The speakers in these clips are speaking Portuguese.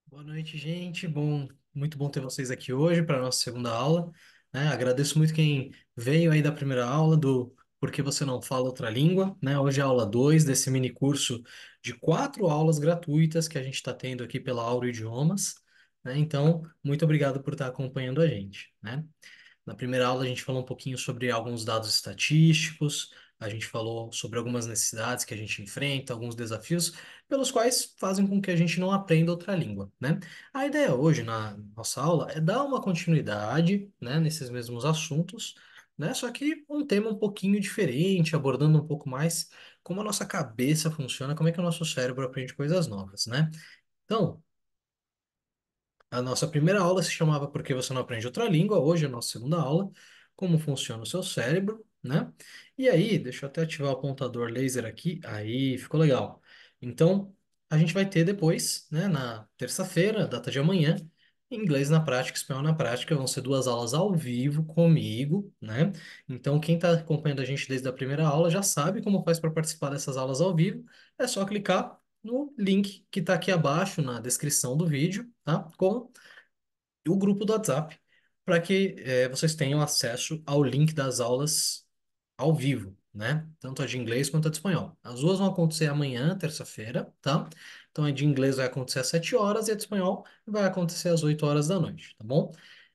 Boa noite, gente. Muito bom ter vocês aqui hoje para a nossa segunda aula, né? Agradeço muito quem veio aí da primeira aula do Por que você não fala outra língua, né? Hoje é a aula 2 desse mini curso de 4 aulas gratuitas que a gente está tendo aqui pela Auro Idiomas, né? Então, muito obrigado por estar acompanhando a gente, né? Na primeira aula, a gente falou um pouquinho sobre alguns dados estatísticos, a gente falou sobre algumas necessidades que a gente enfrenta, alguns desafios pelos quais fazem com que a gente não aprenda outra língua, né? A ideia hoje, na nossa aula, é dar uma continuidade, né, nesses mesmos assuntos, né? Só que um tema um pouquinho diferente, abordando um pouco mais como a nossa cabeça funciona, como é que o nosso cérebro aprende coisas novas, né? Então, a nossa primeira aula se chamava Por que você não aprende outra língua? Hoje é a nossa segunda aula, como funciona o seu cérebro, né? E aí, deixa eu até ativar o apontador laser aqui. Aí, ficou legal. Então, a gente vai ter depois, né, na terça-feira, data de amanhã, inglês na prática, espanhol na prática. Vão ser 2 aulas ao vivo comigo, né? Então, quem está acompanhando a gente desde a primeira aula já sabe como faz para participar dessas aulas ao vivo. É só clicar no link que está aqui abaixo na descrição do vídeo, tá? Com o grupo do WhatsApp, para que vocês tenham acesso ao link das aulas ao vivo, né? Tanto a de inglês quanto a de espanhol. As duas vão acontecer amanhã, terça-feira, tá? Então a de inglês vai acontecer às 7 horas e a de espanhol vai acontecer às 8 horas da noite, tá bom?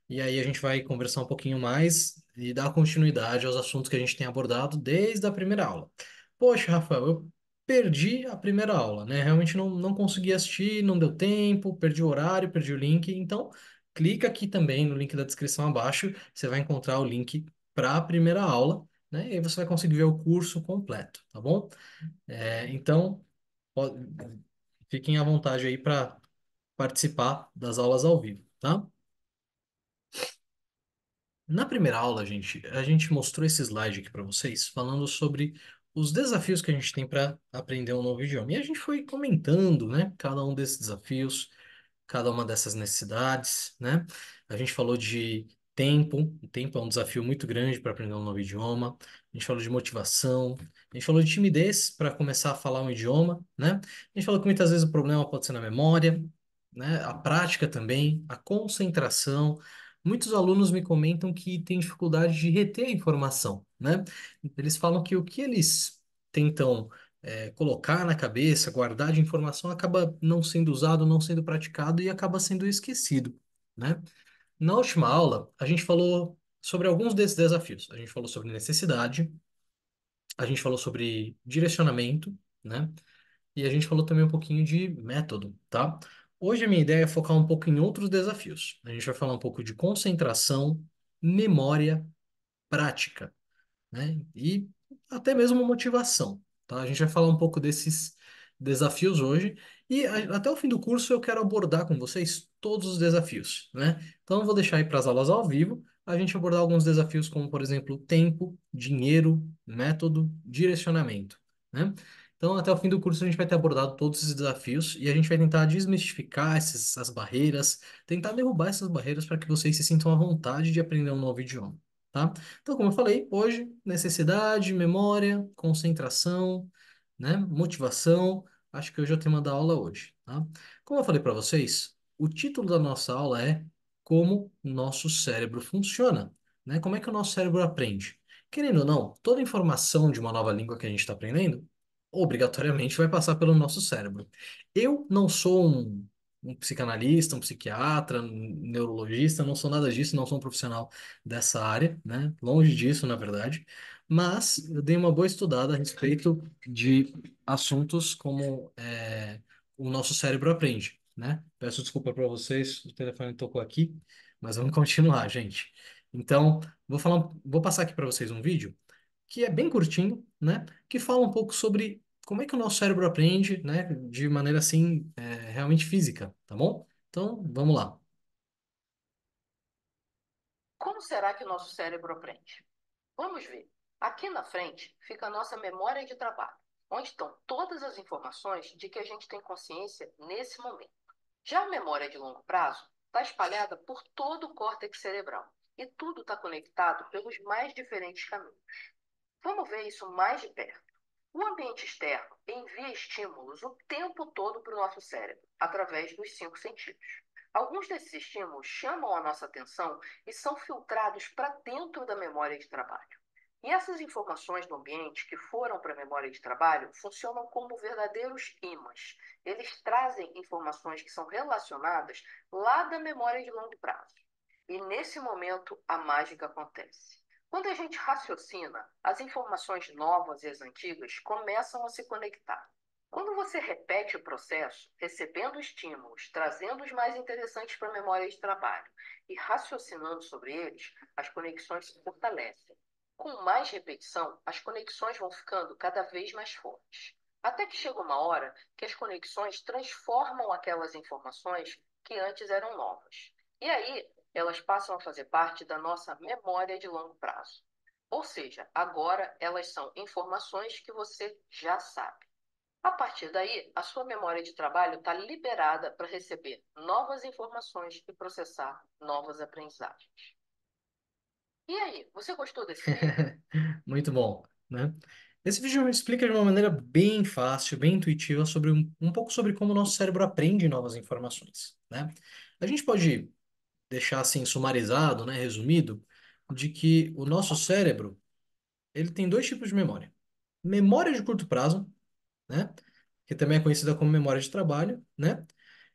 E aí a gente vai conversar um pouquinho mais e dar continuidade aos assuntos que a gente tem abordado desde a primeira aula. Poxa, Rafael, eu perdi a primeira aula, né? Realmente não consegui assistir, não deu tempo, perdi o horário, perdi o link. Então, clica aqui também no link da descrição abaixo, você vai encontrar o link para a primeira aula, né? E aí você vai conseguir ver o curso completo, tá bom? Então, po- fiquem à vontade aí para participar das aulas ao vivo, tá? Na primeira aula, gente, a gente mostrou esse slide aqui para vocês, falando sobre os desafios que a gente tem para aprender um novo idioma. E a gente foi comentando, né, cada um desses desafios, cada uma dessas necessidades, né? A gente falou de tempo, o tempo é um desafio muito grande para aprender um novo idioma. A gente falou de motivação, a gente falou de timidez para começar a falar um idioma, né? A gente falou que muitas vezes o problema pode ser na memória, né? A prática também, a concentração. Muitos alunos me comentam que têm dificuldade de reter a informação, né? Eles falam que o que eles tentam colocar na cabeça, guardar de informação, acaba não sendo usado, não sendo praticado e acaba sendo esquecido, né? Na última aula, a gente falou sobre alguns desses desafios. A gente falou sobre necessidade, a gente falou sobre direcionamento, né? E a gente falou também um pouquinho de método, tá? Hoje a minha ideia é focar um pouco em outros desafios. A gente vai falar um pouco de concentração, memória, prática, né? E até mesmo motivação, tá? A gente vai falar um pouco desses desafios hoje e até o fim do curso eu quero abordar com vocês todos os desafios, né? Então eu vou deixar aí para as aulas ao vivo a gente abordar alguns desafios como, por exemplo, tempo, dinheiro, método, direcionamento, né? Então, até o fim do curso, a gente vai ter abordado todos esses desafios e a gente vai tentar desmistificar essas barreiras, tentar derrubar essas barreiras para que vocês se sintam à vontade de aprender um novo idioma, tá? Então, como eu falei, hoje, necessidade, memória, concentração, né, motivação, acho que hoje é o tema da aula hoje, tá? Como eu falei para vocês, o título da nossa aula é Como o nosso cérebro funciona, né? Como é que o nosso cérebro aprende? Querendo ou não, toda informação de uma nova língua que a gente está aprendendo, obrigatoriamente vai passar pelo nosso cérebro. Eu não sou um psicanalista, um psiquiatra, um neurologista, não sou nada disso, não sou um profissional dessa área, né? Longe disso, na verdade. Mas eu dei uma boa estudada a respeito de assuntos como o nosso cérebro aprende, né? Peço desculpa para vocês, o telefone tocou aqui, mas vamos continuar, gente. Então, vou passar aqui para vocês um vídeo que é bem curtinho, né? Que fala um pouco sobre como é que o nosso cérebro aprende, né? De maneira assim, realmente física, tá bom? Então, vamos lá. Como será que o nosso cérebro aprende? Vamos ver. Aqui na frente fica a nossa memória de trabalho, onde estão todas as informações de que a gente tem consciência nesse momento. Já a memória de longo prazo está espalhada por todo o córtex cerebral e tudo está conectado pelos mais diferentes caminhos. Vamos ver isso mais de perto. O ambiente externo envia estímulos o tempo todo para o nosso cérebro, através dos cinco sentidos. Alguns desses estímulos chamam a nossa atenção e são filtrados para dentro da memória de trabalho. E essas informações do ambiente que foram para a memória de trabalho funcionam como verdadeiros ímãs. Eles trazem informações que são relacionadas lá da memória de longo prazo. E nesse momento a mágica acontece. Quando a gente raciocina, as informações novas e as antigas começam a se conectar. Quando você repete o processo, recebendo estímulos, trazendo os mais interessantes para a memória de trabalho e raciocinando sobre eles, as conexões se fortalecem. Com mais repetição, as conexões vão ficando cada vez mais fortes. Até que chega uma hora que as conexões transformam aquelas informações que antes eram novas. E aí, elas passam a fazer parte da nossa memória de longo prazo. Ou seja, agora elas são informações que você já sabe. A partir daí, a sua memória de trabalho está liberada para receber novas informações e processar novas aprendizagens. E aí, você gostou desse vídeo? Muito bom, né? Esse vídeo me explica de uma maneira bem fácil, bem intuitiva, sobre um pouco sobre como o nosso cérebro aprende novas informações, né? A gente pode deixar assim sumarizado, né, resumido, de que o nosso cérebro, ele tem dois tipos de memória. Memória de curto prazo, né, que também é conhecida como memória de trabalho, né?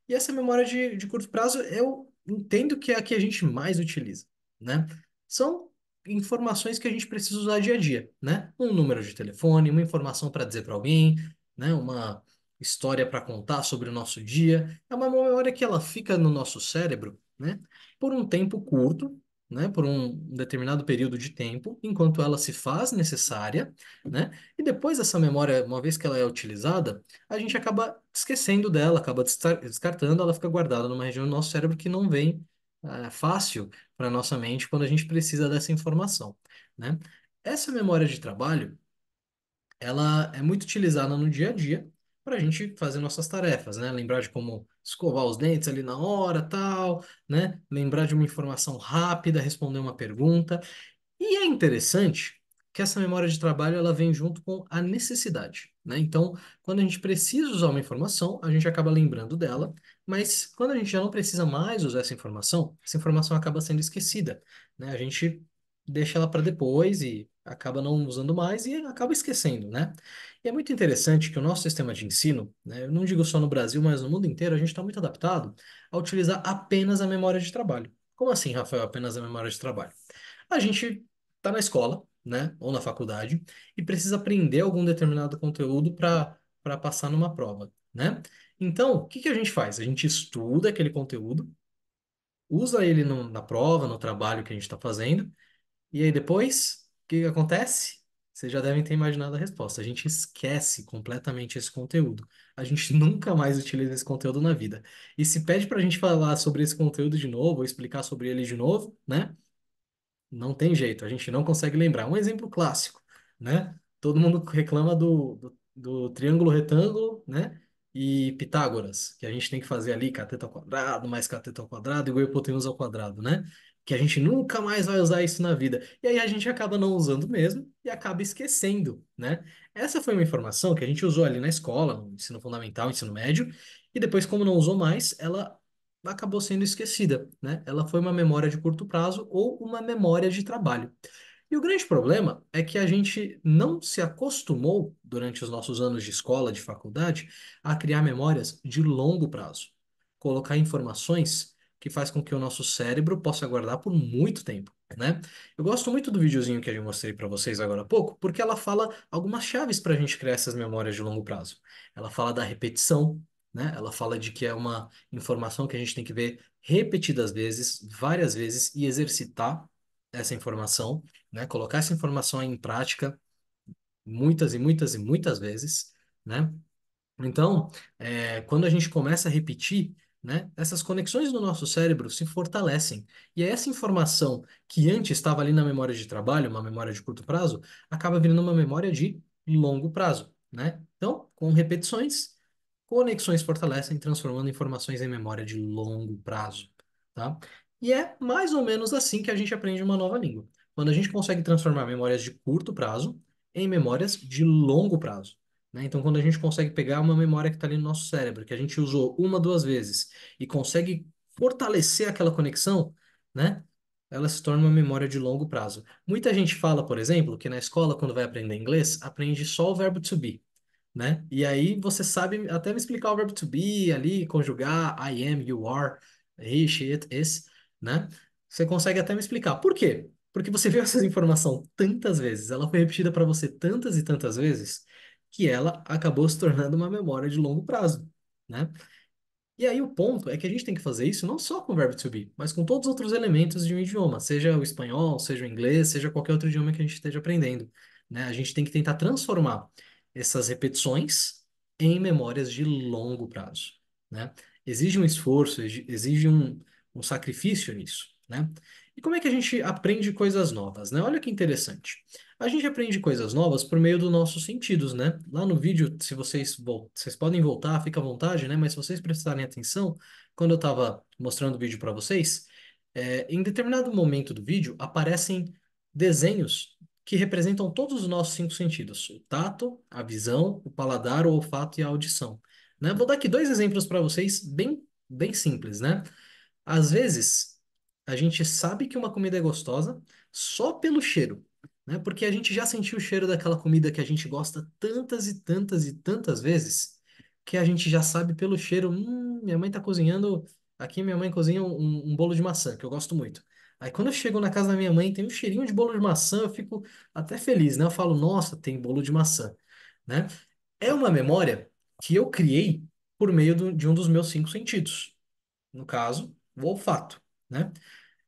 E essa memória de curto prazo, eu entendo que é a que a gente mais utiliza, né? São informações que a gente precisa usar dia a dia, né? Um número de telefone, uma informação para dizer para alguém, né? Uma história para contar sobre o nosso dia. É uma memória que ela fica no nosso cérebro, né? Por um tempo curto, né? Por um determinado período de tempo, enquanto ela se faz necessária, né? E depois dessa memória, uma vez que ela é utilizada, a gente acaba esquecendo dela, acaba descartando, ela fica guardada numa região do nosso cérebro que não vem fácil para a nossa mente quando a gente precisa dessa informação, né? Essa memória de trabalho, ela é muito utilizada no dia a dia para a gente fazer nossas tarefas, né? Lembrar de como escovar os dentes ali na hora, tal, né? Lembrar de uma informação rápida, responder uma pergunta. E é interessante que essa memória de trabalho ela vem junto com a necessidade, né? Então, quando a gente precisa usar uma informação, a gente acaba lembrando dela, mas quando a gente já não precisa mais usar essa informação acaba sendo esquecida, né? A gente deixa ela para depois e acaba não usando mais e acaba esquecendo, né? E é muito interessante que o nosso sistema de ensino, né? Eu não digo só no Brasil, mas no mundo inteiro, a gente está muito adaptado a utilizar apenas a memória de trabalho. Como assim, Rafael, apenas a memória de trabalho? A gente está na escola, né, ou na faculdade, e precisa aprender algum determinado conteúdo para passar numa prova, né? Então, o que que a gente faz? A gente estuda aquele conteúdo, usa ele na prova, no trabalho que a gente está fazendo, e aí depois, o que que acontece? Vocês já devem ter imaginado a resposta. A gente esquece completamente esse conteúdo. A gente nunca mais utiliza esse conteúdo na vida. E se pede para a gente falar sobre esse conteúdo de novo, ou explicar sobre ele de novo, né? Não tem jeito, a gente não consegue lembrar. Um exemplo clássico, né? Todo mundo reclama do triângulo retângulo, né? E Pitágoras, que a gente tem que fazer ali cateto ao quadrado, mais cateto ao quadrado, igual hipotenusa ao quadrado, né? Que a gente nunca mais vai usar isso na vida. E aí a gente acaba não usando mesmo e acaba esquecendo, né? Essa foi uma informação que a gente usou ali na escola, no ensino fundamental, ensino médio, e depois, como não usou mais, ela acabou sendo esquecida, né? Ela foi uma memória de curto prazo ou uma memória de trabalho. E o grande problema é que a gente não se acostumou, durante os nossos anos de escola, de faculdade, a criar memórias de longo prazo. Colocar informações que faz com que o nosso cérebro possa guardar por muito tempo, né? Eu gosto muito do videozinho que eu mostrei para vocês agora há pouco, porque ela fala algumas chaves para a gente criar essas memórias de longo prazo. Ela fala da repetição, né? Ela fala de que é uma informação que a gente tem que ver repetidas vezes, várias vezes, e exercitar essa informação, né? Colocar essa informação em prática muitas e muitas e muitas vezes, né? Então, quando a gente começa a repetir, né, essas conexões no nosso cérebro se fortalecem. E aí essa informação que antes estava ali na memória de trabalho, uma memória de curto prazo, acaba virando uma memória de longo prazo, né? Então, com repetições, conexões fortalecem, transformando informações em memória de longo prazo, tá? E é mais ou menos assim que a gente aprende uma nova língua. Quando a gente consegue transformar memórias de curto prazo em memórias de longo prazo. Né? Então, quando a gente consegue pegar uma memória que está ali no nosso cérebro, que a gente usou uma, duas vezes, e consegue fortalecer aquela conexão, né? Ela se torna uma memória de longo prazo. Muita gente fala, por exemplo, que na escola, quando vai aprender inglês, aprende só o verbo to be, né? E aí você sabe até me explicar o verbo to be ali, conjugar I am, you are, he, she, it, is, né? Você consegue até me explicar. Por quê? Porque você viu essa informação tantas vezes, ela foi repetida para você tantas e tantas vezes, que ela acabou se tornando uma memória de longo prazo, né? E aí o ponto é que a gente tem que fazer isso não só com o verbo to be, mas com todos os outros elementos de um idioma, seja o espanhol, seja o inglês, seja qualquer outro idioma que a gente esteja aprendendo, né? A gente tem que tentar transformar essas repetições em memórias de longo prazo, né? Exige um esforço, exige um sacrifício nisso, né? E como é que a gente aprende coisas novas, né? Olha que interessante. A gente aprende coisas novas por meio dos nossos sentidos, né? Lá no vídeo, se vocês podem voltar, fica à vontade, né? Mas se vocês prestarem atenção, quando eu estava mostrando o vídeo para vocês, em determinado momento do vídeo aparecem desenhos que representam todos os nossos cinco sentidos: o tato, a visão, o paladar, o olfato e a audição, né? Vou dar aqui dois exemplos para vocês, bem simples, né? Às vezes, a gente sabe que uma comida é gostosa só pelo cheiro, né? Porque a gente já sentiu o cheiro daquela comida que a gente gosta tantas e tantas e tantas vezes, que a gente já sabe pelo cheiro, minha mãe tá cozinhando, aqui minha mãe cozinha um bolo de maçã, que eu gosto muito. Aí quando eu chego na casa da minha mãe, tem um cheirinho de bolo de maçã, eu fico até feliz, né? Eu falo, nossa, tem bolo de maçã, né? É uma memória que eu criei por meio de um dos meus cinco sentidos, no caso, o olfato, né?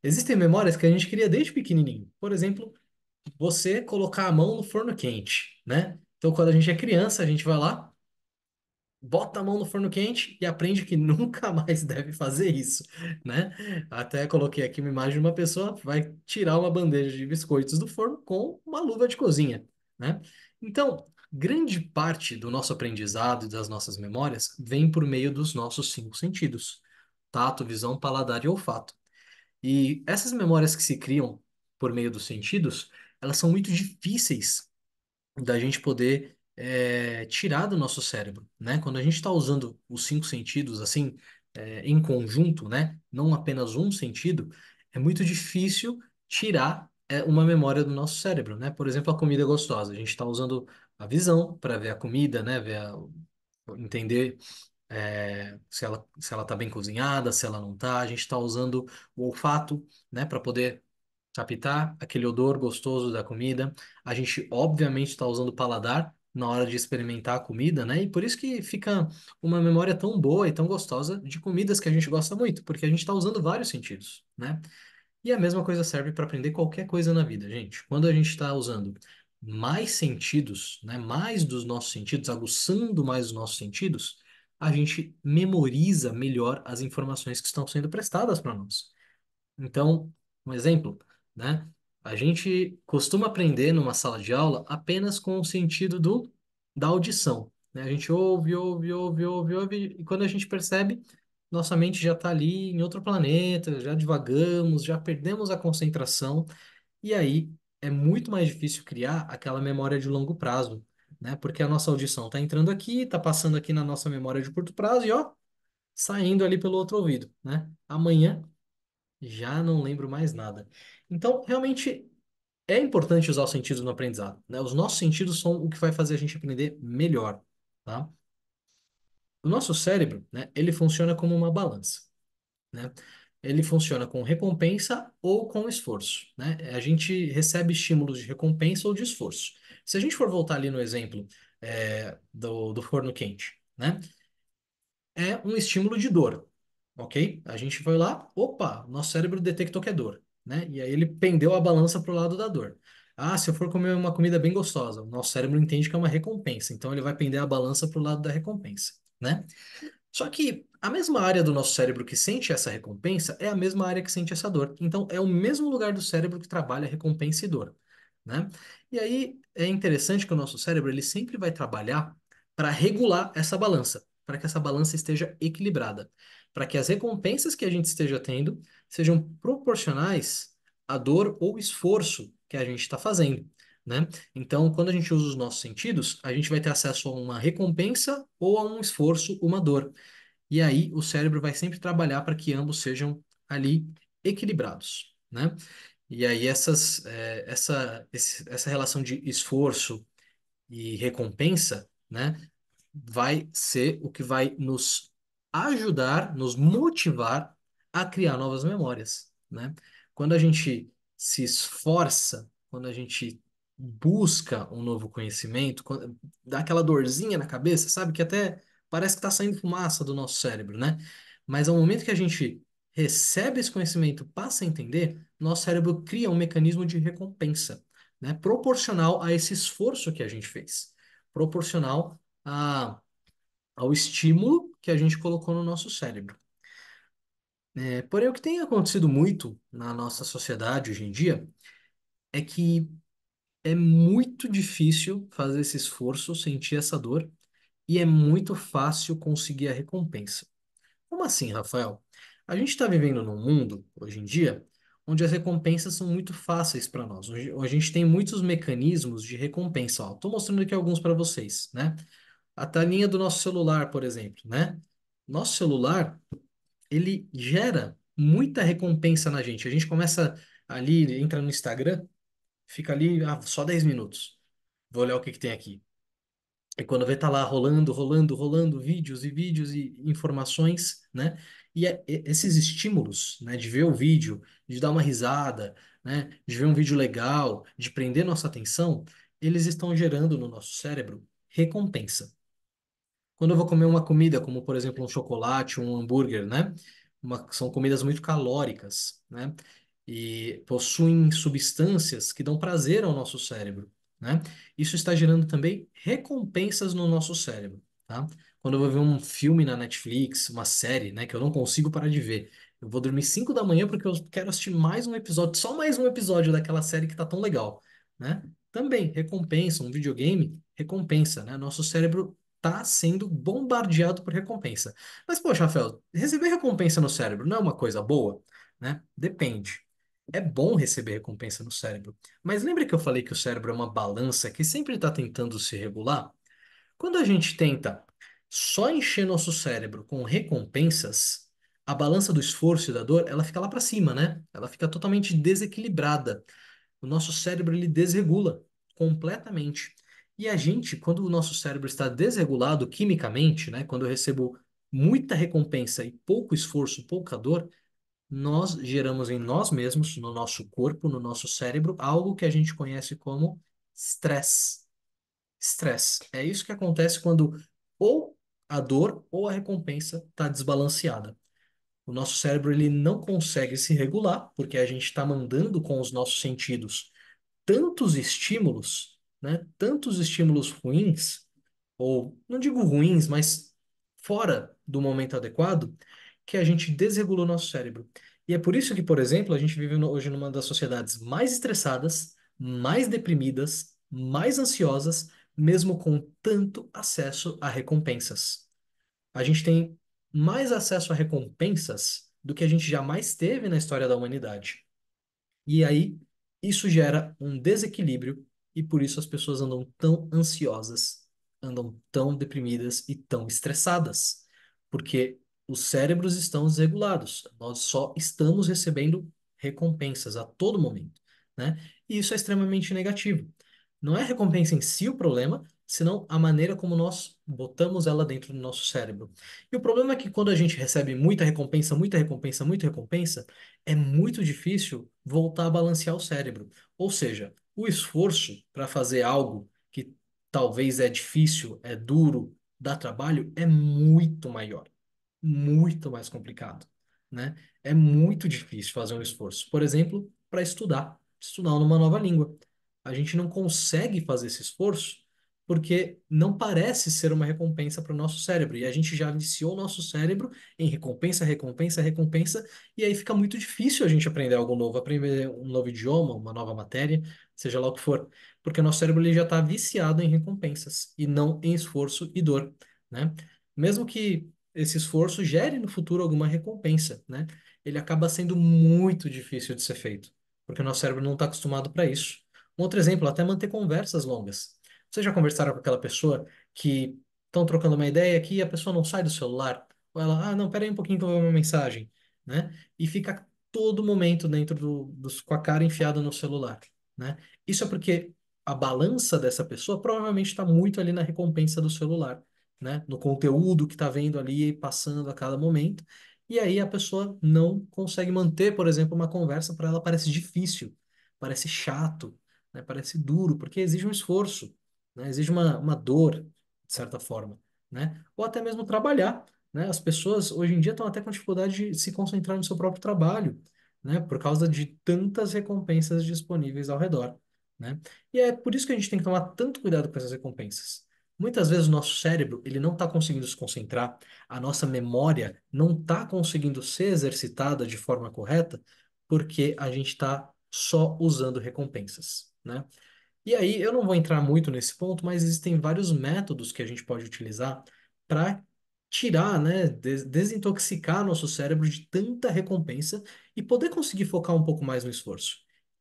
Existem memórias que a gente cria desde pequenininho. Por exemplo, você colocar a mão no forno quente, né? Então, quando a gente é criança, a gente vai lá, bota a mão no forno quente e aprende que nunca mais deve fazer isso, né? Até coloquei aqui uma imagem de uma pessoa que vai tirar uma bandeja de biscoitos do forno com uma luva de cozinha, né? Então, grande parte do nosso aprendizado e das nossas memórias vem por meio dos nossos cinco sentidos: tato, visão, paladar e olfato. E essas memórias que se criam por meio dos sentidos, elas são muito difíceis da gente poder tirar do nosso cérebro, né? Quando a gente está usando os cinco sentidos assim em conjunto, né? Não apenas um sentido, é muito difícil tirar uma memória do nosso cérebro, né? Por exemplo, a comida gostosa. A gente está usando a visão para ver a comida, né? Entender se ela tá bem cozinhada, se ela não tá. A gente está usando o olfato, né, para poder captar aquele odor gostoso da comida. A gente, obviamente, está usando o paladar na hora de experimentar a comida, né? E por isso que fica uma memória tão boa e tão gostosa de comidas que a gente gosta muito, porque a gente está usando vários sentidos, né? E a mesma coisa serve para aprender qualquer coisa na vida, gente. Quando a gente está usando mais sentidos, né, mais dos nossos sentidos, aguçando mais os nossos sentidos, a gente memoriza melhor as informações que estão sendo prestadas para nós. Então, um exemplo, né? A gente costuma aprender numa sala de aula apenas com o sentido da audição, né? A gente ouve, ouve, ouve, ouve, ouve, e quando a gente percebe, nossa mente já está ali em outro planeta, já divagamos, já perdemos a concentração, e aí é muito mais difícil criar aquela memória de longo prazo, né? Porque a nossa audição está entrando aqui, está passando aqui na nossa memória de curto prazo e, ó, saindo ali pelo outro ouvido, né? Amanhã já não lembro mais nada. Então, realmente é importante usar os sentidos no aprendizado, né? Os nossos sentidos são o que vai fazer a gente aprender melhor, tá? O nosso cérebro, né, ele funciona como uma balança, né? Ele funciona com recompensa ou com esforço, né? A gente recebe estímulos de recompensa ou de esforço. Se a gente for voltar ali no exemplo do forno quente, né? É um estímulo de dor, ok? A gente foi lá, opa, nosso cérebro detectou que é dor, né? E aí ele pendeu a balança para o lado da dor. Ah, se eu for comer uma comida bem gostosa, o nosso cérebro entende que é uma recompensa, então ele vai pender a balança para o lado da recompensa, né? Só que a mesma área do nosso cérebro que sente essa recompensa é a mesma área que sente essa dor. Então é o mesmo lugar do cérebro que trabalha recompensa e dor, né? E aí é interessante que o nosso cérebro ele sempre vai trabalhar para regular essa balança, para que essa balança esteja equilibrada, para que as recompensas que a gente esteja tendo sejam proporcionais à dor ou esforço que a gente está fazendo. né? Então, quando a gente usa os nossos sentidos, a gente vai ter acesso a uma recompensa ou a um esforço, uma dor. E aí o cérebro vai sempre trabalhar para que ambos sejam ali equilibrados, né? E aí essa relação de esforço e recompensa, né, vai ser o que vai nos ajudar, nos motivar a criar novas memórias, né? Quando a gente se esforça, quando a gente busca um novo conhecimento, dá aquela dorzinha na cabeça, sabe? Que até parece que está saindo fumaça do nosso cérebro, né? Mas ao momento que a gente recebe esse conhecimento, passa a entender, nosso cérebro cria um mecanismo de recompensa, né? Proporcional a esse esforço que a gente fez, proporcional ao estímulo que a gente colocou no nosso cérebro. Porém, o que tem acontecido muito na nossa sociedade hoje em dia é que é muito difícil fazer esse esforço, sentir essa dor, e é muito fácil conseguir a recompensa. Como assim, Rafael? A gente está vivendo num mundo, hoje em dia, onde as recompensas são muito fáceis para nós. Hoje, a gente tem muitos mecanismos de recompensa. Estou mostrando aqui alguns para vocês, né? A telinha do nosso celular, por exemplo, né? Nosso celular, ele gera muita recompensa na gente. A gente começa ali, entra no Instagram, fica ali, só 10 minutos. Vou olhar o que que tem aqui. E quando vê, tá lá rolando, rolando, rolando vídeos e informações, né? E esses estímulos, né, de ver o vídeo, de dar uma risada, né, de ver um vídeo legal, de prender nossa atenção, eles estão gerando no nosso cérebro recompensa. Quando eu vou comer uma comida, como por exemplo um chocolate, um hambúrguer, né? São comidas muito calóricas, né? E possuem substâncias que dão prazer ao nosso cérebro, né? Isso está gerando também recompensas no nosso cérebro, tá? Quando eu vou ver um filme na Netflix, uma série, né, que eu não consigo parar de ver, eu vou dormir 5 da manhã porque eu quero assistir mais um episódio, só mais um episódio daquela série que tá tão legal, né? Também recompensa, um videogame recompensa, né? Nosso cérebro tá sendo bombardeado por recompensa. Mas, poxa, Rafael, receber recompensa no cérebro não é uma coisa boa, né? Depende. É bom receber recompensa no cérebro. Mas lembra que eu falei que o cérebro é uma balança que sempre está tentando se regular? Quando a gente tenta só encher nosso cérebro com recompensas, a balança do esforço e da dor, ela fica lá para cima, né? Ela fica totalmente desequilibrada. O nosso cérebro ele desregula completamente. E a gente, quando o nosso cérebro está desregulado quimicamente, né, quando eu recebo muita recompensa e pouco esforço, pouca dor, nós geramos em nós mesmos, no nosso corpo, no nosso cérebro, algo que a gente conhece como estresse. Estresse. É isso que acontece quando ou a dor ou a recompensa está desbalanceada. O nosso cérebro ele não consegue se regular, porque a gente está mandando com os nossos sentidos tantos estímulos, né? Tantos estímulos ruins, ou não digo ruins, mas fora do momento adequado, que a gente desregula o nosso cérebro. E é por isso que, por exemplo, a gente vive hoje numa das sociedades mais estressadas, mais deprimidas, mais ansiosas, mesmo com tanto acesso a recompensas. A gente tem mais acesso a recompensas do que a gente jamais teve na história da humanidade. E aí, isso gera um desequilíbrio e por isso as pessoas andam tão ansiosas, andam tão deprimidas e tão estressadas, porque os cérebros estão desregulados. Nós só estamos recebendo recompensas a todo momento, né? E isso é extremamente negativo. Não é a recompensa em si o problema, senão a maneira como nós botamos ela dentro do nosso cérebro. E o problema é que quando a gente recebe muita recompensa, muita recompensa, muita recompensa, é muito difícil voltar a balancear o cérebro. Ou seja, o esforço para fazer algo que talvez é difícil, é duro, dá trabalho, é muito maior, muito mais complicado, né? É muito difícil fazer um esforço. Por exemplo, para estudar numa nova língua. A gente não consegue fazer esse esforço porque não parece ser uma recompensa para o nosso cérebro. E a gente já viciou o nosso cérebro em recompensa, recompensa, recompensa, e aí fica muito difícil a gente aprender algo novo, aprender um novo idioma, uma nova matéria, seja lá o que for, porque o nosso cérebro ele já está viciado em recompensas e não em esforço e dor, né? Mesmo que esse esforço gere no futuro alguma recompensa, né? Ele acaba sendo muito difícil de ser feito, porque o nosso cérebro não está acostumado para isso. Um outro exemplo, até manter conversas longas. Vocês já conversaram com aquela pessoa que estão trocando uma ideia aqui e a pessoa não sai do celular? Ou ela, não, pera aí um pouquinho que eu vou ver uma mensagem, né? E fica todo momento dentro com a cara enfiada no celular, né? Isso é porque a balança dessa pessoa provavelmente está muito ali na recompensa do celular, né? No conteúdo que está vendo ali passando a cada momento. E aí a pessoa não consegue manter, por exemplo, uma conversa para ela parece difícil, parece chato, né? Parece duro, porque exige um esforço, né? Exige uma dor, de certa forma, né? Ou até mesmo trabalhar, né? As pessoas hoje em dia estão até com dificuldade de se concentrar no seu próprio trabalho, né? Por causa de tantas recompensas disponíveis ao redor, né? E é por isso que a gente tem que tomar tanto cuidado com essas recompensas. Muitas vezes o nosso cérebro, ele não está conseguindo se concentrar, a nossa memória não está conseguindo ser exercitada de forma correta, porque a gente está só usando recompensas, né? E aí, eu não vou entrar muito nesse ponto, mas existem vários métodos que a gente pode utilizar para tirar, né, desintoxicar nosso cérebro de tanta recompensa e poder conseguir focar um pouco mais no esforço.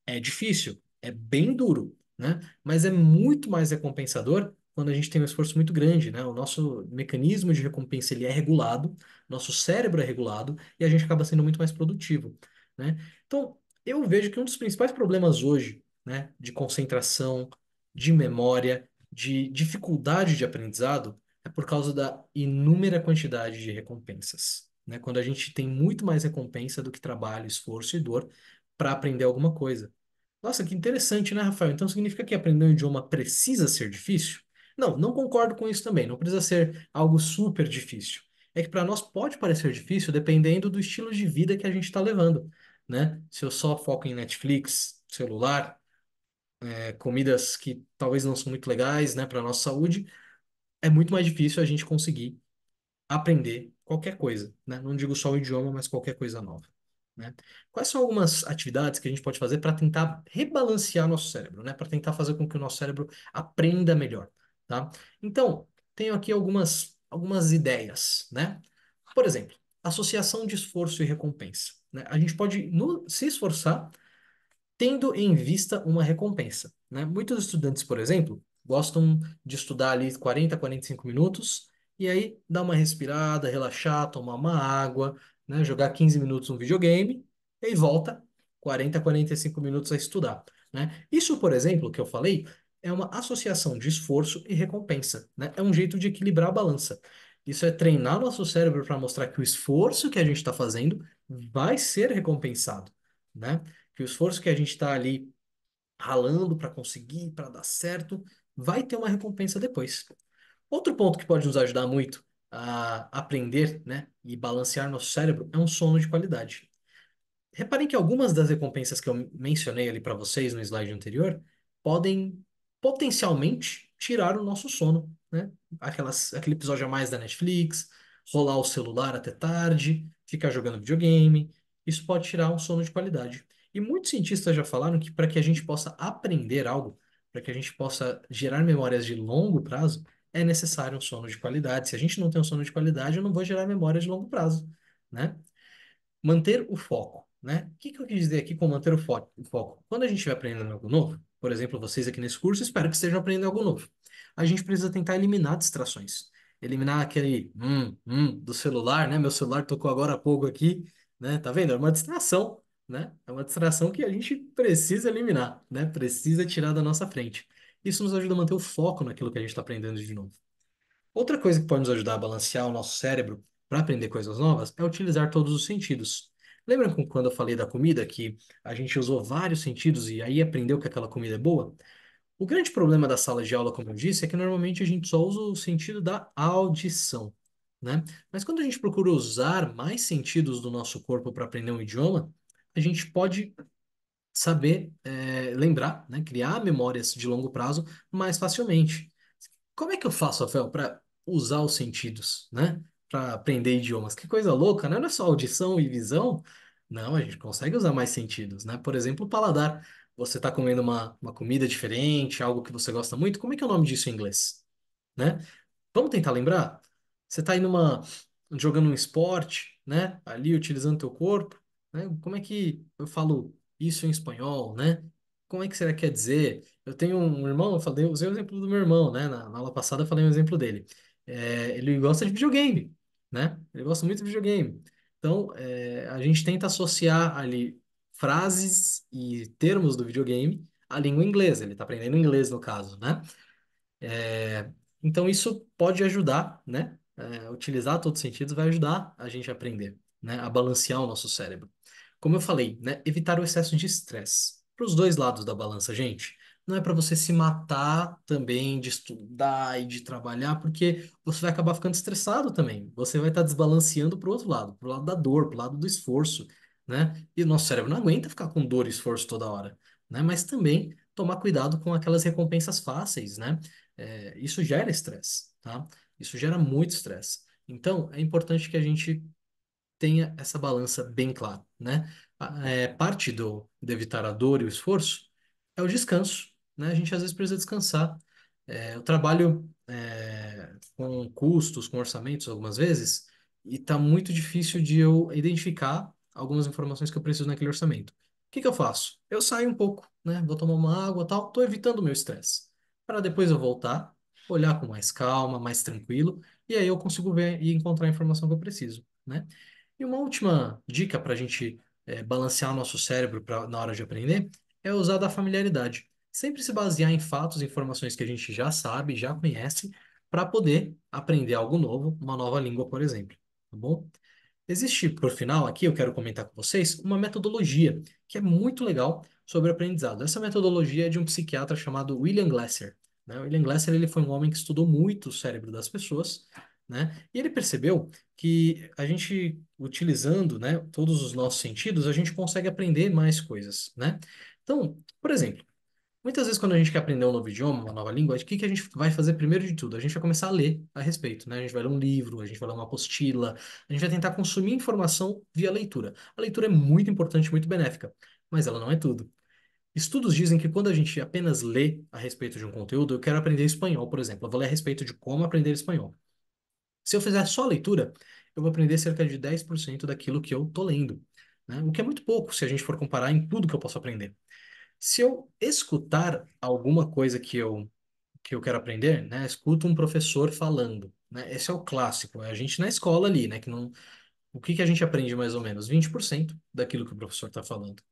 É difícil, é bem duro, né? Mas é muito mais recompensador quando a gente tem um esforço muito grande, né? O nosso mecanismo de recompensa ele é regulado, nosso cérebro é regulado e a gente acaba sendo muito mais produtivo, né? Então, eu vejo que um dos principais problemas hoje, né, de concentração, de memória, de dificuldade de aprendizado, é por causa da inúmera quantidade de recompensas, né? Quando a gente tem muito mais recompensa do que trabalho, esforço e dor para aprender alguma coisa. Nossa, que interessante, né, Rafael? Então significa que aprender um idioma precisa ser difícil? Não, não concordo com isso também. Não precisa ser algo super difícil. É que para nós pode parecer difícil dependendo do estilo de vida que a gente está levando, né? Se eu só foco em Netflix, celular, comidas que talvez não são muito legais, né, para nossa saúde, é muito mais difícil a gente conseguir aprender qualquer coisa, né? Não digo só o idioma, mas qualquer coisa nova, né? Quais são algumas atividades que a gente pode fazer para tentar rebalancear nosso cérebro, né? Para tentar fazer com que o nosso cérebro aprenda melhor, tá? Então, tenho aqui algumas ideias, né? Por exemplo, associação de esforço e recompensa, né? A gente pode se esforçar tendo em vista uma recompensa, né? Muitos estudantes, por exemplo, gostam de estudar ali 40, 45 minutos e aí dar uma respirada, relaxar, tomar uma água, né? Jogar 15 minutos no videogame e aí volta 40, 45 minutos a estudar, né? Isso, por exemplo, que eu falei, é uma associação de esforço e recompensa, né? É um jeito de equilibrar a balança. Isso é treinar nosso cérebro para mostrar que o esforço que a gente está fazendo vai ser recompensado, né? Que o esforço que a gente está ali ralando para conseguir, para dar certo, vai ter uma recompensa depois. Outro ponto que pode nos ajudar muito a aprender, né, e balancear nosso cérebro é um sono de qualidade. Reparem que algumas das recompensas que eu mencionei ali para vocês no slide anterior podem potencialmente tirar o nosso sono, né? Aquele episódio a mais da Netflix, rolar o celular até tarde, ficar jogando videogame, isso pode tirar um sono de qualidade. E muitos cientistas já falaram que para que a gente possa aprender algo, para que a gente possa gerar memórias de longo prazo, é necessário um sono de qualidade. Se a gente não tem um sono de qualidade, eu não vou gerar memória de longo prazo, né? Manter o foco, né? O que que eu quis dizer aqui com manter o foco? Quando a gente vai aprendendo algo novo, por exemplo, vocês aqui nesse curso, espero que estejam aprendendo algo novo. A gente precisa tentar eliminar distrações. Eliminar aquele do celular, né? Meu celular tocou agora há pouco aqui, né? Tá vendo? É uma distração, né? É uma distração que a gente precisa eliminar, né? Precisa tirar da nossa frente. Isso nos ajuda a manter o foco naquilo que a gente está aprendendo de novo. Outra coisa que pode nos ajudar a balancear o nosso cérebro para aprender coisas novas é utilizar todos os sentidos. Lembra quando eu falei da comida que a gente usou vários sentidos e aí aprendeu que aquela comida é boa? O grande problema da sala de aula, como eu disse, é que normalmente a gente só usa o sentido da audição, né? Mas quando a gente procura usar mais sentidos do nosso corpo para aprender um idioma, a gente pode saber, lembrar, né? Criar memórias de longo prazo mais facilmente. Como é que eu faço, Rafael, para usar os sentidos, né? Para aprender idiomas? Que coisa louca, né? Não é só audição e visão. Não, a gente consegue usar mais sentidos, né? Por exemplo, o paladar. Você está comendo uma comida diferente, algo que você gosta muito. Como é que é o nome disso em inglês, né? Vamos tentar lembrar? Você está aí jogando um esporte, né? Ali utilizando teu corpo, né? Como é que eu falo isso em espanhol, né? como é que será que quer dizer? Eu tenho um irmão, eu falei, usei o exemplo do meu irmão, né? Na aula passada eu falei um exemplo dele. Ele gosta de videogame, né? Ele gosta muito de videogame. Então, a gente tenta associar ali frases e termos do videogame à língua inglesa. Ele está aprendendo inglês, no caso, né? Então, isso pode ajudar, né? Utilizar todos os sentidos vai ajudar a gente a aprender, né? A balancear o nosso cérebro. Como eu falei, né? Evitar o excesso de estresse. Para os dois lados da balança, gente. Não é para você se matar também de estudar e de trabalhar, porque você vai acabar ficando estressado também. Você vai estar desbalanceando para o outro lado, para o lado da dor, para o lado do esforço, né? E o nosso cérebro não aguenta ficar com dor e esforço toda hora, né? Mas também tomar cuidado com aquelas recompensas fáceis, né? Isso gera estresse, tá? Isso gera muito estresse. Então, é importante que a gente tenha essa balança bem clara, né? Parte de evitar a dor e o esforço é o descanso, né? A gente às vezes precisa descansar. Eu trabalho com custos, com orçamentos algumas vezes, e está muito difícil de eu identificar algumas informações que eu preciso naquele orçamento. O que que eu faço? Eu saio um pouco, né? Vou tomar uma água, tal, estou evitando o meu estresse, para depois eu voltar, olhar com mais calma, mais tranquilo, e aí eu consigo ver e encontrar a informação que eu preciso, né? E uma última dica para a gente balancear o nosso cérebro na hora de aprender é usar da familiaridade. Sempre se basear em fatos e informações que a gente já sabe, já conhece, para poder aprender algo novo, uma nova língua, por exemplo. Tá bom? Existe, por final, aqui eu quero comentar com vocês uma metodologia que é muito legal sobre aprendizado. Essa metodologia é de um psiquiatra chamado William Glasser, né? O William Glasser ele foi um homem que estudou muito o cérebro das pessoas, né? E ele percebeu que a gente, utilizando, né, todos os nossos sentidos, a gente consegue aprender mais coisas, né? Então, por exemplo, muitas vezes, quando a gente quer aprender um novo idioma, uma nova língua, o que que a gente vai fazer primeiro de tudo? A gente vai começar a ler a respeito, né? A gente vai ler um livro, a gente vai ler uma apostila, a gente vai tentar consumir informação via leitura. A leitura é muito importante, muito benéfica, mas ela não é tudo. Estudos dizem que quando a gente apenas lê a respeito de um conteúdo, eu quero aprender espanhol, por exemplo, eu vou ler a respeito de como aprender espanhol. Se eu fizer só a leitura, eu vou aprender cerca de 10% daquilo que eu tô lendo, né? O que é muito pouco se a gente for comparar em tudo que eu posso aprender. Se eu escutar alguma coisa que eu quero aprender, né? Escuto um professor falando, né? Esse é o clássico, é a gente na escola ali, né? Que não, o que que a gente aprende mais ou menos? 20% daquilo que o professor está falando,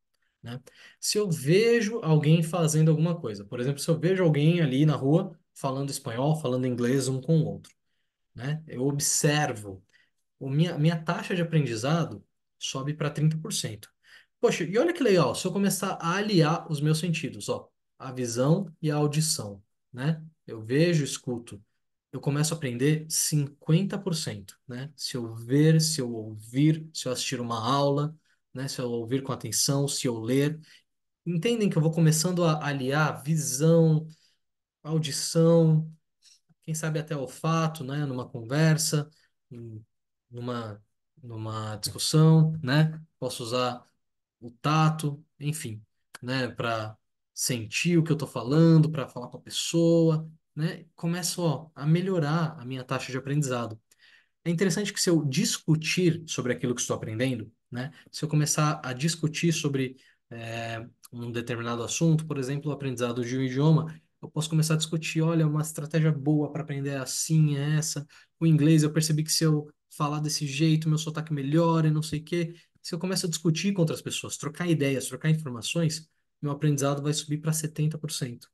né? Se eu vejo alguém fazendo alguma coisa, por exemplo, se eu vejo alguém ali na rua falando espanhol, falando inglês um com o outro, né? Eu observo minha taxa de aprendizado sobe para 30%. Poxa, e olha que legal, se eu começar a aliar os meus sentidos, ó, a visão e a audição, né? Eu vejo, escuto, eu começo a aprender 50%, né? Se eu ver, se eu ouvir, se eu assistir uma aula, né? Se eu ouvir com atenção, se eu ler. Entendem que eu vou começando a aliar visão, audição, quem sabe até olfato, né, numa conversa, em- numa, numa discussão, né? Posso usar o tato, enfim, né, para sentir o que eu estou falando, para falar com a pessoa, né? Começo, ó, a melhorar a minha taxa de aprendizado. É interessante que se eu discutir sobre aquilo que estou aprendendo, né? Se eu começar a discutir sobre um determinado assunto, por exemplo, o aprendizado de um idioma, eu posso começar a discutir, olha, uma estratégia boa para aprender assim é essa. O inglês, eu percebi que se eu falar desse jeito, meu sotaque melhora e não sei o quê. Se eu começo a discutir com outras pessoas, trocar ideias, trocar informações, meu aprendizado vai subir para 70%,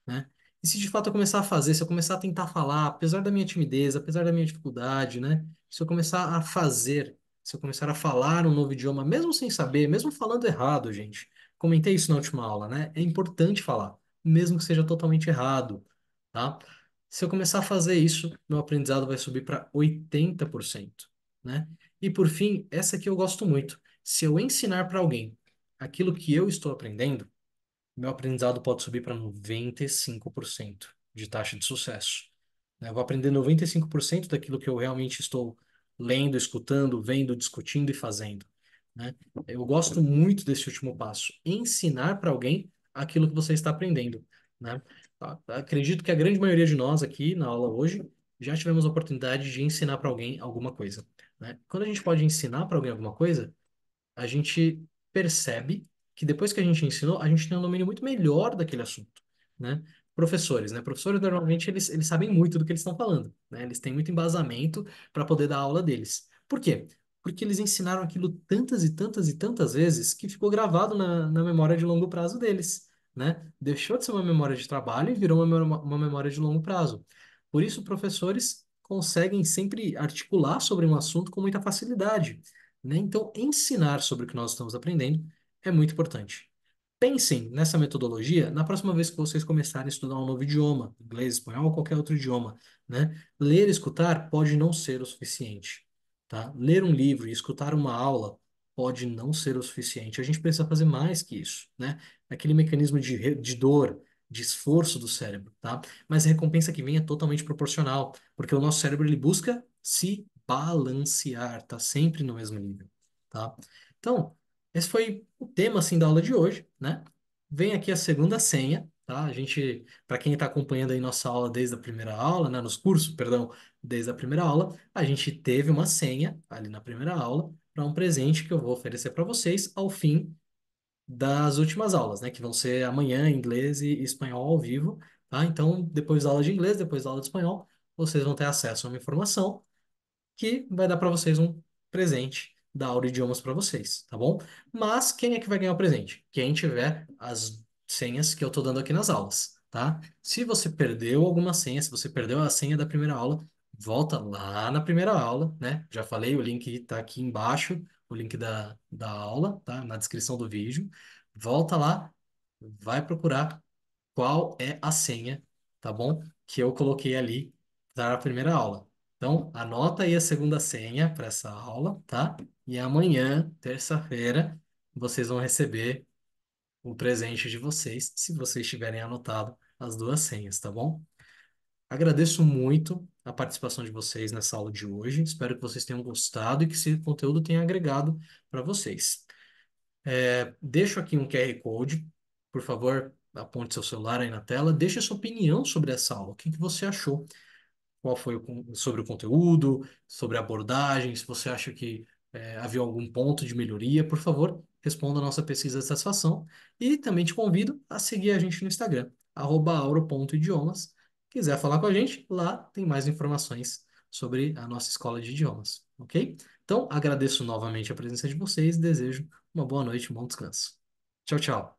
né? E se de fato eu começar a fazer, se eu começar a tentar falar, apesar da minha timidez, apesar da minha dificuldade, né? Se eu começar a fazer, se eu começar a falar um novo idioma, mesmo sem saber, mesmo falando errado, gente. Comentei isso na última aula, né? É importante falar, mesmo que seja totalmente errado, tá? Se eu começar a fazer isso, meu aprendizado vai subir para 80%, né? E por fim, essa aqui eu gosto muito. Se eu ensinar para alguém aquilo que eu estou aprendendo, meu aprendizado pode subir para 95% de taxa de sucesso, né? Eu vou aprender 95% daquilo que eu realmente estou lendo, escutando, vendo, discutindo e fazendo, né? Eu gosto muito desse último passo, ensinar para alguém aquilo que você está aprendendo, né? Acredito que a grande maioria de nós aqui na aula hoje já tivemos a oportunidade de ensinar para alguém alguma coisa, né? Quando a gente pode ensinar para alguém alguma coisa, a gente percebe que depois que a gente ensinou, a gente tem um domínio muito melhor daquele assunto, né? Professores, né? Professores normalmente eles sabem muito do que eles estão falando, né? Eles têm muito embasamento para poder dar a aula deles. Por quê? Porque eles ensinaram aquilo tantas e tantas e tantas vezes que ficou gravado na memória de longo prazo deles, né? Deixou de ser uma memória de trabalho e virou uma memória de longo prazo. Por isso, professores conseguem sempre articular sobre um assunto com muita facilidade, né? Então, ensinar sobre o que nós estamos aprendendo é muito importante. Pensem nessa metodologia na próxima vez que vocês começarem a estudar um novo idioma, inglês, espanhol ou qualquer outro idioma, né? Ler e escutar pode não ser o suficiente, tá? Ler um livro e escutar uma aula pode não ser o suficiente. A gente precisa fazer mais que isso, né? Aquele mecanismo de dor, de esforço do cérebro, tá? Mas a recompensa que vem é totalmente proporcional, porque o nosso cérebro ele busca se balancear, tá sempre no mesmo nível, tá? Então, esse foi o tema assim da aula de hoje, né? Vem aqui a segunda senha, tá? A gente, para quem está acompanhando aí nossa aula desde a primeira aula, né, nos cursos, perdão, desde a primeira aula, a gente teve uma senha ali na primeira aula para um presente que eu vou oferecer para vocês ao fim das últimas aulas, né? Que vão ser amanhã, inglês e espanhol ao vivo, tá? Então, depois da aula de inglês, depois da aula de espanhol, vocês vão ter acesso a uma informação que vai dar para vocês um presente da aula de idiomas para vocês, tá bom? Mas quem é que vai ganhar o presente? Quem tiver as senhas que eu tô dando aqui nas aulas, tá? Se você perdeu alguma senha, se você perdeu a senha da primeira aula, volta lá na primeira aula, né? Já falei, o link tá aqui embaixo, o link da aula, tá? Na descrição do vídeo. Volta lá, vai procurar qual é a senha, tá bom? Que eu coloquei ali para a primeira aula. Então, anota aí a segunda senha para essa aula, tá? E amanhã, terça-feira, vocês vão receber o presente de vocês, se vocês tiverem anotado as duas senhas, tá bom? Agradeço muito a participação de vocês nessa aula de hoje. Espero que vocês tenham gostado e que esse conteúdo tenha agregado para vocês. Deixo aqui um QR Code. Por favor, aponte seu celular aí na tela. Deixe a sua opinião sobre essa aula. O que que você achou? Qual foi sobre o conteúdo, sobre a abordagem? Se você acha que havia algum ponto de melhoria, por favor, responda a nossa pesquisa de satisfação. E também te convido a seguir a gente no Instagram, @auro.idiomas. Quiser falar com a gente, lá tem mais informações sobre a nossa escola de idiomas, ok? Então, agradeço novamente a presença de vocês e desejo uma boa noite, um bom descanso. Tchau, tchau.